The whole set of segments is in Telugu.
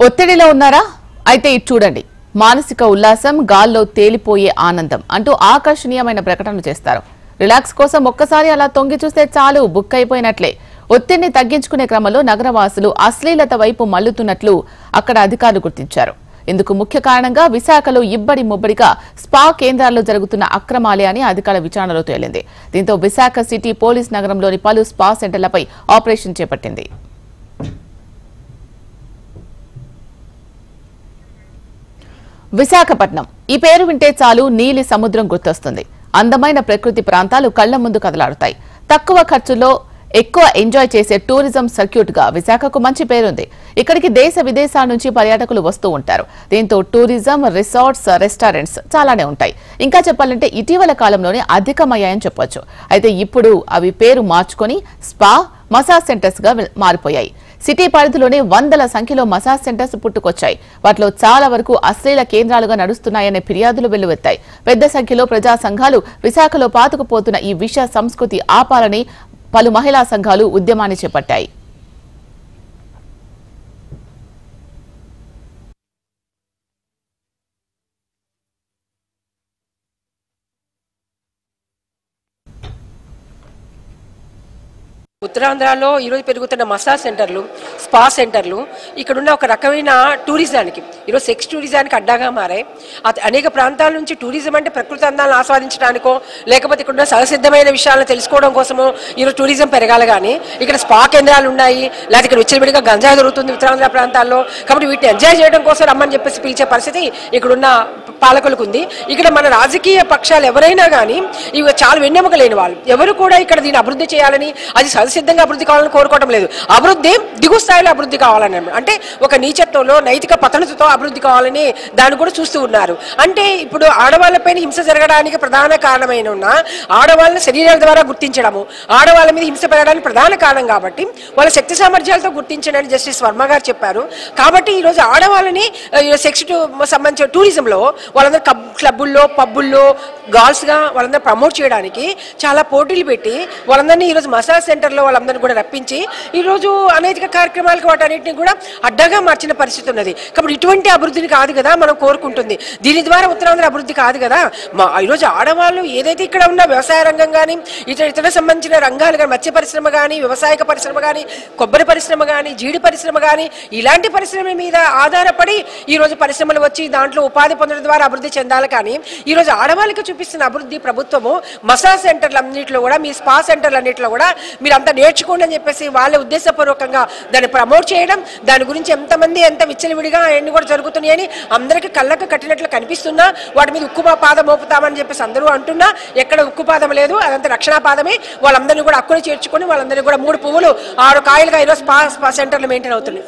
ఒత్తిడిలో ఉన్నారా? అయితే ఇది చూడండి. మానసిక ఉల్లాసం, గాల్లో తేలిపోయే ఆనందం అంటూ ఆకర్షణీయమైన ప్రకటనలు చేస్తారు. రిలాక్స్ కోసం ఒక్కసారి అలా తొంగి చూస్తే చాలు, బుక్ అయిపోయినట్లే. ఒత్తిడిని తగ్గించుకునే క్రమంలో నగరవాసులు అశ్లీలత వైపు మళ్లుతున్నట్లు అక్కడ అధికారులు గుర్తించారు. ఇందుకు ముఖ్య కారణంగా విశాఖలో ఇబ్బడి ముబ్బడిగా స్పా కేంద్రాల్లో జరుగుతున్న అక్రమాలే అని అధికారుల విచారణలో తేలింది. దీంతో విశాఖ సిటీ పోలీస్ నగరంలోని పలు స్పా సెంటర్లపై ఆపరేషన్ చేపట్టింది. విశాఖపట్నం ఈ పేరు వింటే చాలు నీలి సముద్రం గుర్తొస్తుంది. అందమైన ప్రకృతి ప్రాంతాలు కళ్ల ముందు కదలాడుతాయి. తక్కువ ఖర్చులో ఎక్కువ ఎంజాయ్ చేసే టూరిజం సర్క్యూట్ గా విశాఖకు మంచి పేరుంది. ఇక్కడికి దేశ విదేశాల నుంచి పర్యాటకులు వస్తూ ఉంటారు. దీంతో టూరిజం, రిసార్ట్స్, రెస్టారెంట్స్ చాలానే ఉంటాయి. ఇంకా చెప్పాలంటే ఇటీవల కాలంలోనే అధికమయ్యాయని చెప్పొచ్చు. అయితే ఇప్పుడు అవి పేరు మార్చుకొని స్పా, మసాజ్ సెంటర్స్ గా మారిపోయాయి. సిటీ పరిధిలోనే వందల సంఖ్యలో మసాజ్ సెంటర్స్ పుట్టుకొచ్చాయి. వాటిలో చాలా వరకు అశ్లీల కేంద్రాలుగా నడుస్తున్నాయనే ఫిర్యాదులు వెల్లువెత్తాయి. పెద్ద సంఖ్యలో ప్రజా సంఘాలు విశాఖలో పాతుకుపోతున్న ఈ విష సంస్కృతి ఆపాలని పలు మహిళా సంఘాలు ఉద్యమాన్ని చేపట్టాయి. ఉత్తరాంధ్రలో ఈరోజు పెరుగుతున్న మసాజ్ సెంటర్లు, స్పా సెంటర్లు ఇక్కడున్న ఒక రకమైన టూరిజానికి, ఈరోజు సెక్స్ టూరిజానికి అడ్డాగా మారాయి. అనేక ప్రాంతాల నుంచి టూరిజం అంటే ప్రకృతి అందాలను ఆస్వాదించడానికో లేకపోతే ఇక్కడున్న సహసిద్ధమైన విషయాలను తెలుసుకోవడం కోసమో ఈరోజు టూరిజం పెరగాలి. కానీ ఇక్కడ స్పా కేంద్రాలు ఉన్నాయి, లేకపోతే ఇక్కడ విచ్చలవిడిగా గంజాయి దొరుకుతుంది ఉత్తరాంధ్ర ప్రాంతాల్లో. కాబట్టి వీటిని ఎంజాయ్ చేయడం కోసం రమ్మని చెప్పేసి పిలిచే పరిస్థితి ఇక్కడున్న పాలకులకు ఉంది. ఇక్కడ మన రాజకీయ పక్షాలు ఎవరైనా కానీ ఇవి చాలా వెన్నెముక లేని వాళ్ళు ఎవరు కూడా ఇక్కడ దీన్ని అభివృద్ధి చేయాలని, అది సిద్ధంగా అభివృద్ధి కావాలని కోరుకోవడం లేదు. అభివృద్ధి దిగు స్థాయిలో అభివృద్ధి కావాలని, అంటే ఒక నీచత్వంలో నైతిక పతనతతో అభివృద్ధి కావాలని దాన్ని కూడా చూస్తూ ఉన్నారు. అంటే ఇప్పుడు ఆడవాళ్ళపైన హింస జరగడానికి ప్రధాన కారణమైన ఉన్న ఆడవాళ్ళని శరీరాల ద్వారా గుర్తించడము, ఆడవాళ్ళ మీద హింస పెరగడానికి ప్రధాన కారణం. కాబట్టి వాళ్ళ శక్తి సామర్థ్యాలతో గుర్తించడని జస్టిస్ వర్మ గారు చెప్పారు. కాబట్టి ఈరోజు ఆడవాళ్ళని సెక్స్ సంబంధించిన టూరిజంలో వాళ్ళందరూ క్లబ్బుల్లో, పబ్బుల్లో గర్ల్స్గా వాళ్ళందరూ ప్రమోట్ చేయడానికి చాలా పోటీలు పెట్టి వాళ్ళందరినీ ఈరోజు మసాజ్ సెంటర్లో వాళ్ళందరినీ కూడా రప్పించి ఈరోజు అనేక కార్యక్రమాలకు వాటన్నిటిని కూడా అడ్డగా మార్చిన పరిస్థితి ఉన్నది. కాబట్టి ఇటువంటి అభివృద్ధిని కాదు కదా మనం కోరుకుంటుంది. దీని ద్వారా ఉత్తరాంధ్ర అభివృద్ధి కాదు కదా. ఈరోజు ఆడవాళ్ళు ఏదైతే ఇక్కడ ఉన్న వ్యవసాయ రంగం కానీ ఇతర సంబంధించిన రంగాలు కానీ, మత్స్య పరిశ్రమ కానీ, వ్యవసాయక పరిశ్రమ కానీ, కొబ్బరి పరిశ్రమ కానీ, జీడి పరిశ్రమ కానీ, ఇలాంటి పరిశ్రమ మీద ఆధారపడి ఈరోజు పరిశ్రమలు వచ్చి దాంట్లో ఉపాధి పొందడం ద్వారా అభివృద్ధి చెందాలి. కానీ ఈరోజు ఆడవాళ్ళకి చూపిస్తున్న అభివృద్ధి ప్రభుత్వము మసాజ్ సెంటర్లు అన్నింటిలో కూడా, మీ స్పా సెంటర్లు అన్నింటిలో కూడా మీరంతా నేర్చుకోండి అని చెప్పేసి వాళ్ళే ఉద్దేశపూర్వకంగా దాన్ని ప్రమోట్ చేయడం, దాని గురించి ఎంతమంది ఎంత విచ్చలవిడిగా అవన్నీ కూడా జరుగుతున్నాయని అందరికీ కళ్ళకు కట్టినట్లు కనిపిస్తున్నా వాటి మీద ఉక్కుపాదం మోపుతామని చెప్పేసి అందరూ అంటున్నా ఎక్కడ ఉక్కుపాదం లేదు, అదంతా రక్షణాపాదమే. వాళ్ళందరినీ కూడా అక్కుని చేర్చుకొని వాళ్ళందరినీ కూడా 3 పువ్వులు 6 కాయలుగా ఈరోజు స్పా సెంటర్లు మెయింటైన్ అవుతున్నాయి.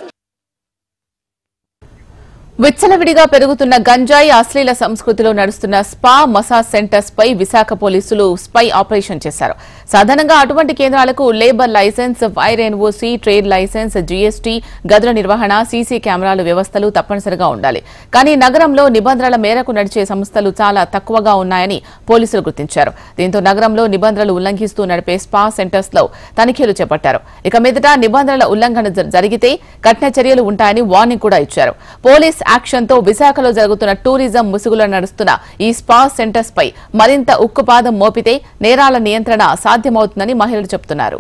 విచ్చలవిడిగా పెరుగుతున్న గంజాయి, అశ్లీల సంస్కృతిలో నడుస్తున్న స్పా, మసాజ్ సెంటర్స్ పై విశాఖ పోలీసులు స్పై ఆపరేషన్ చేశారు. సాధారణంగా అటువంటి కేంద్రాలకు labour licence, fire NOC, trade licence, GST, గదుల నిర్వహణ, సీసీ కెమెరాలు వ్యవస్థలు తప్పనిసరిగా ఉండాలి. కానీ నగరంలో నిబంధనల మేరకు నడిచే సంస్థలు చాలా తక్కువగా ఉన్నాయని పోలీసులు గుర్తించారు. దీంతో నగరంలో నిబంధనలు ఉల్లంఘిస్తూ నడిపే స్పా సెంటర్స్ లో తనిఖీలు చేపట్టారు. ఇక మీదట నిబంధనల ఉల్లంఘన జరిగితే కఠిన చర్యలు ఉంటాయని వార్నింగ్ కూడా ఇచ్చారు. పోలీస్ యాక్షన్ తో విశాఖలో జరుగుతున్న టూరిజం ముసుగులో నడుస్తున్న ఈ స్పా సెంటర్స్ పై మరింత ఉక్కుపాదం మోపితే నేరాల నియంత్రణ సాధ్యమవుతుందని మహిళలు చెబుతున్నారు.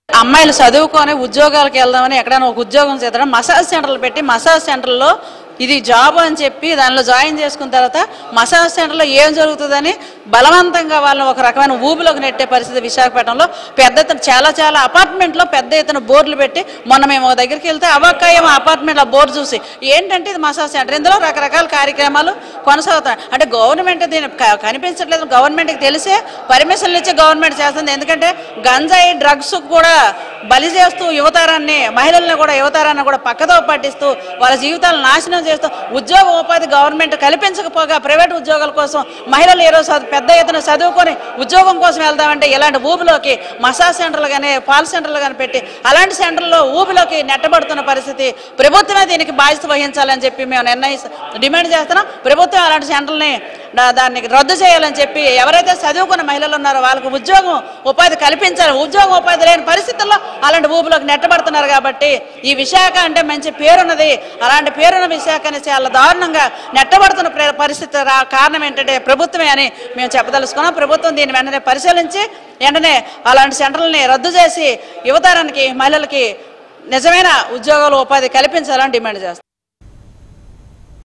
అమ్మాయిలు చదువుకొని ఉద్యోగాలకు వెళ్దామని ఎక్కడైనా ఒక ఉద్యోగం చేద్దాం, మసాజ్ సెంటర్లు పెట్టి మసాజ్ సెంటర్లో ఇది జాబ్ అని చెప్పి దానిలో జాయిన్ చేసుకున్న తర్వాత మసాజ్ సెంటర్లో ఏం జరుగుతుందని బలవంతంగా వాళ్ళని ఒక రకమైన ఊబిలోకి నెట్టే పరిస్థితి విశాఖపట్నంలో పెద్ద ఎత్తున చాలా అపార్ట్మెంట్లో పెద్ద ఎత్తున బోర్డులు పెట్టి, మొన్న మేము ఒక దగ్గరికి వెళ్తే అవకాయం అపార్ట్మెంట్లో బోర్డు చూసి ఏంటంటే ఇది మసాజ్ సెంటర్, ఇందులో రకరకాల కార్యక్రమాలు కొనసాగుతాయి. అంటే గవర్నమెంట్ దీన్ని కనిపించట్లేదు, గవర్నమెంట్కి తెలిసే పర్మిషన్లు ఇచ్చి గవర్నమెంట్ చేస్తుంది. ఎందుకంటే గంజాయి, డ్రగ్స్ కూడా బలి చేస్తూ యువతరాన్ని, మహిళల్ని కూడా యువతరాన్ని కూడా పక్కదో పట్టిస్తూ వాళ్ళ జీవితాలను నాశనం చేస్తూ ఉద్యోగ ఉపాధి గవర్నమెంట్ కల్పించకపోగా ప్రైవేట్ ఉద్యోగాల కోసం మహిళలు ఈరోజు పెద్ద ఎత్తున చదువుకొని ఉద్యోగం కోసం వెళ్దామంటే ఇలాంటి ఊబిలోకి మసాజ్ సెంటర్లు కానీ, పాల్ సెంటర్లు కానీ పెట్టి అలాంటి సెంటర్లో ఊబిలోకి నెట్టబడుతున్న పరిస్థితి. ప్రభుత్వమే దీనికి బాధ్యత వహించాలని చెప్పి మేము డిమాండ్ చేస్తున్నాం. ప్రభుత్వం అలాంటి సెంటర్లని దాన్ని రద్దు చేయాలని చెప్పి ఎవరైతే చదువుకున్న మహిళలు ఉన్నారో వాళ్ళకి ఉద్యోగం ఉపాధి కల్పించాలి. ఉద్యోగం ఉపాధి లేని పరిస్థితుల్లో అలాంటి ఊపులోకి నెట్టబడుతున్నారు. కాబట్టి ఈ విశాఖ అంటే మంచి పేరున్నది, అలాంటి పేరున్న విశాఖని చాలా దారుణంగా నెట్టబడుతున్న పరిస్థితి కారణం ఏంటంటే ప్రభుత్వమే అని మేము చెప్పదలుచుకున్నాం. ప్రభుత్వం దీన్ని వెంటనే పరిశీలించి వెంటనే అలాంటి సెంటర్లని రద్దు చేసి యువతరానికి మహిళలకి నిజమైన ఉద్యోగాలు ఉపాధి కల్పించాలని డిమాండ్ చేస్తాం.